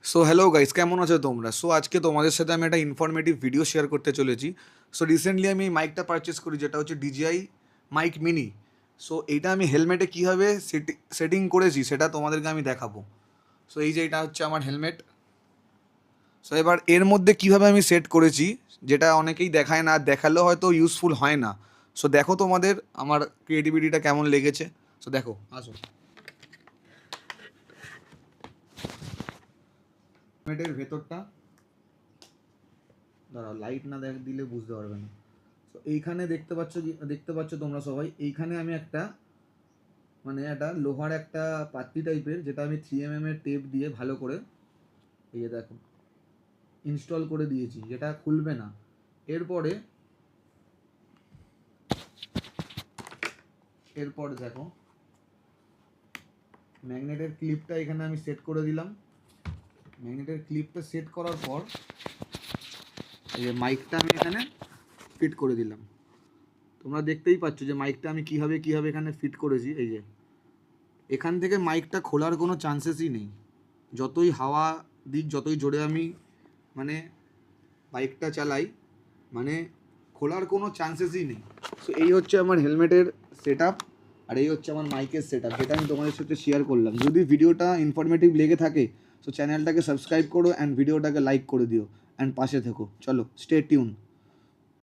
So hello guys, কেমন আছো তোমরা? সো আজকে তোমাদের সাথে আমি একটা ইনফরমেটিভ ভিডিও শেয়ার করতে চলেছি। সো রিসেন্টলি আমি এই মাইকটা পারচেস করি, যেটা হচ্ছে DJI মাইক মিনি। সো এইটা আমি হেলমেটে কীভাবে সেটিং করেছি সেটা তোমাদেরকে আমি দেখাবো। সো এই যে এটা হচ্ছে আমার হেলমেট। সো এবার এর মধ্যে কীভাবে আমি সেট করেছি, যেটা অনেকেই দেখায় না, আর দেখালেও হয়তো ইউজফুল হয় না। সো দেখো তোমাদের আমার ক্রিয়েটিভিটিটা কেমন লেগেছে। সো দেখো, আসো। হেলমেটের ভেতরটা, দাঁড়াও, লাইট না দিলে বুঝতে পারবে না। তো এইখানে দেখতে পাচ্ছ তোমরা সবাই, এইখানে আমি একটা একটা লোহার একটা পাত্তি টাইপের, যেটা আমি 3mm এর টেপ দিয়ে ভালো করে, এই যে দেখো, ইনস্টল করে দিয়েছি, যেটা খুলবে না। এরপরে এরপরে দেখো, ম্যাগনেটের ক্লিপটা এখানে আমি সেট করে দিলাম। ম্যাগনেটের ক্লিপটা সেট করার পর এই যে মাইকটা আমি এখানে ফিট করে দিলাম। তোমরা দেখতেই পাচ্ছ যে মাইকটা আমি কীভাবে এখানে ফিট করেছি। এই যে এখান থেকে মাইকটা খোলার কোনো চান্সেসই নেই। যতই হাওয়া দিক, যতই জোরে আমি মানে বাইকটা চালাই, মানে খোলার কোনো চান্সেসই নেই। সো এই হচ্ছে আমার হেলমেটের সেট আপ, আর এই হচ্ছে আমার মাইকের সেট আপ, যেটা আমি তোমাদের সাথে শেয়ার করলাম। যদি ভিডিওটা ইনফরমেটিভ লেগে থাকে সো চ্যানেলটাকে সাবস্ক্রাইব করো অ্যান্ড ভিডিওটাকে লাইক করে দিও অ্যান্ড পাশে থেকো। চলো, স্টে টিউন।